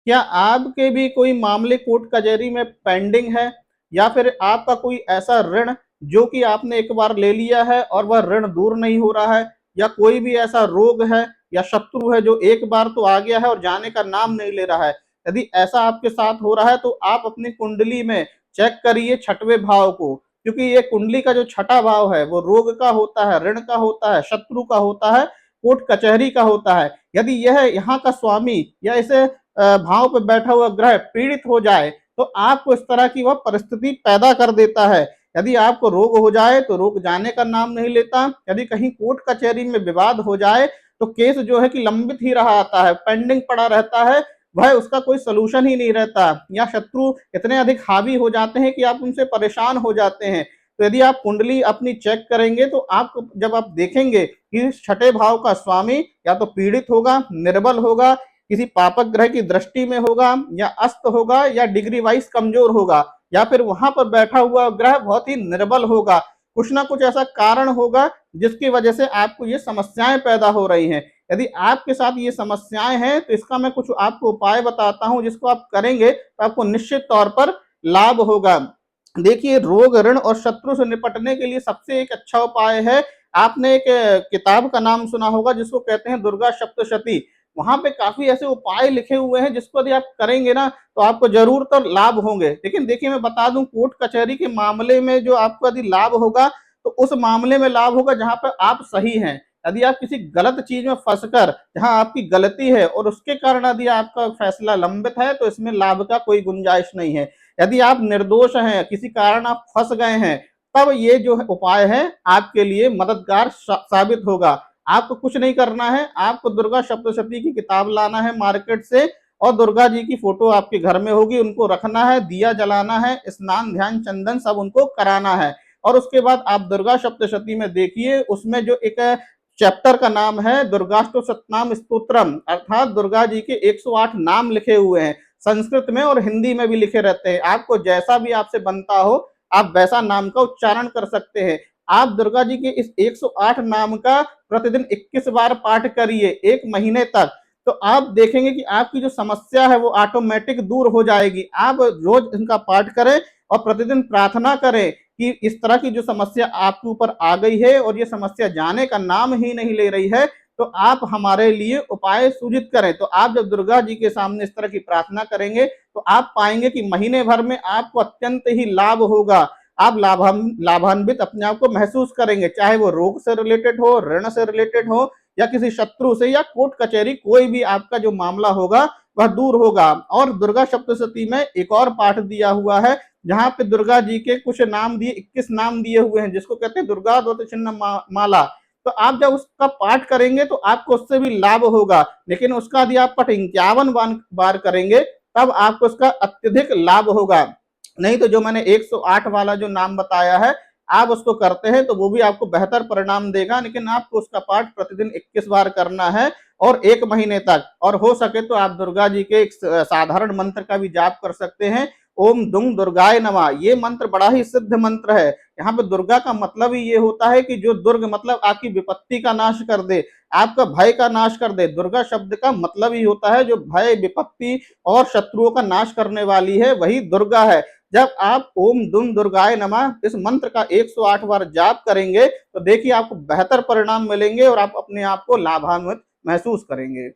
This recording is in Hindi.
क्या आपके भी कोई मामले कोर्ट कचहरी में पेंडिंग है, या फिर आपका कोई ऐसा ऋण जो कि आपने एक बार ले लिया है और वह ऋण दूर नहीं हो रहा है, या कोई भी ऐसा रोग है या शत्रु है जो एक बार तो आ गया है और जाने का नाम नहीं ले रहा है। यदि ऐसा आपके साथ हो रहा है तो आप अपनी कुंडली में चेक करिए छठवें भाव को, क्योंकि ये कुंडली का जो छठा भाव है वो रोग का होता है, ऋण का होता है, शत्रु का होता है, कोर्ट कचहरी का होता है। यदि यह यहाँ का स्वामी या इसे भाव पे बैठा हुआ ग्रह पीड़ित हो जाए तो आपको इस तरह की वह परिस्थिति पैदा कर देता है। यदि आपको रोग हो जाए तो रोग जाने का नाम नहीं लेता। यदि कहीं कोर्ट कचहरी में विवाद हो जाए तो केस जो है कि लंबित ही रहा आता है, पेंडिंग पड़ा रहता है, वह उसका कोई सोल्यूशन ही नहीं रहता, या शत्रु इतने अधिक हावी हो जाते हैं कि आप उनसे परेशान हो जाते हैं। तो यदि आप कुंडली अपनी चेक करेंगे तो आपको जब आप देखेंगे कि छठे भाव का स्वामी या तो पीड़ित होगा, निर्बल होगा, किसी पापक ग्रह की दृष्टि में होगा, या अस्त होगा, या डिग्री वाइज कमजोर होगा, या फिर वहां पर बैठा हुआ ग्रह बहुत ही निर्बल होगा, कुछ ना कुछ ऐसा कारण होगा जिसकी वजह से आपको ये समस्याएं पैदा हो रही हैं। यदि आपके साथ ये समस्याएं हैं तो इसका मैं कुछ आपको उपाय बताता हूं, जिसको आप करेंगे तो आपको निश्चित तौर पर लाभ होगा। देखिए, रोग, ऋण और शत्रु से निपटने के लिए सबसे एक अच्छा उपाय है, आपने एक किताब का नाम सुना होगा जिसको कहते हैं दुर्गा सप्तशती। वहां पे काफी ऐसे उपाय लिखे हुए हैं जिसको यदि आप करेंगे ना तो आपको जरूर तो लाभ होंगे। लेकिन देखिए, मैं बता दूं, कोर्ट कचहरी के मामले में जो आपको यदि लाभ होगा तो उस मामले में लाभ होगा जहां पर आप सही हैं। यदि आप किसी गलत चीज में फंसकर, जहां आपकी गलती है और उसके कारण यदि आपका फैसला लंबित है, तो इसमें लाभ का कोई गुंजाइश नहीं है। यदि आप निर्दोष हैं, किसी कारण आप फंस गए हैं, तब ये जो उपाय है आपके लिए मददगार साबित होगा। आपको कुछ नहीं करना है, आपको दुर्गा सप्तशती की किताब लाना है मार्केट से, और दुर्गा जी की फोटो आपके घर में होगी, उनको रखना है, दिया जलाना है, स्नान ध्यान चंदन सब उनको कराना है। और उसके बाद आप दुर्गा सप्तशती में देखिए, उसमें जो एक चैप्टर का नाम है दुर्गाष्टो सतनाम स्तोत्रम, अर्थात दुर्गा जी के 108 नाम लिखे हुए हैं, संस्कृत में और हिंदी में भी लिखे रहते हैं। आपको जैसा भी आपसे बनता हो आप वैसा नाम का उच्चारण कर सकते हैं। आप दुर्गा जी के इस 108 नाम का प्रतिदिन 21 बार पाठ करिए 1 महीने तक, तो आप देखेंगे कि आपकी जो समस्या है वो ऑटोमेटिक दूर हो जाएगी। आप रोज इनका पाठ करें और प्रतिदिन प्रार्थना करें कि इस तरह की जो समस्या आपके ऊपर आ गई है और ये समस्या जाने का नाम ही नहीं ले रही है, तो आप हमारे लिए उपाय सूचित करें। तो आप जब दुर्गा जी के सामने इस तरह की प्रार्थना करेंगे तो आप पाएंगे कि महीने भर में आपको अत्यंत ही लाभ होगा। आप लाभान्वित अपने आप को महसूस करेंगे, चाहे वो रोग से रिलेटेड हो, ऋण से रिलेटेड हो, या किसी शत्रु से, या कोर्ट कचहरी, कोई भी आपका जो मामला होगा वह दूर होगा। और दुर्गा सप्तशती में एक और पाठ दिया हुआ है जहां पे दुर्गा जी के कुछ नाम दिए, 21 नाम दिए हुए हैं, जिसको कहते हैं दुर्गा द्वत चिन्ह माला। तो आप जब उसका पाठ करेंगे तो आपको उससे भी लाभ होगा, लेकिन उसका यदि आप पाठ 51 बार करेंगे तब आपको उसका अत्यधिक लाभ होगा। नहीं तो जो मैंने 108 वाला जो नाम बताया है, आप उसको करते हैं तो वो भी आपको बेहतर परिणाम देगा, लेकिन आपको उसका पाठ प्रतिदिन 21 बार करना है और 1 महीने तक। और हो सके तो आप दुर्गा जी के एक साधारण मंत्र का भी जाप कर सकते हैं, ओम दुंग दुर्गाय नमः। ये मंत्र बड़ा ही सिद्ध मंत्र है। यहाँ पे दुर्गा का मतलब ही ये होता है कि जो दुर्ग मतलब आपकी विपत्ति का नाश कर दे, आपका भय का नाश कर दे। दुर्गा शब्द का मतलब ही होता है जो भय, विपत्ति और शत्रुओं का नाश करने वाली है, वही दुर्गा है। जब आप ओम दुम दुर्गाय नमः इस मंत्र का 108 बार जाप करेंगे तो देखिए आपको बेहतर परिणाम मिलेंगे और आप अपने आप को लाभान्वित महसूस करेंगे।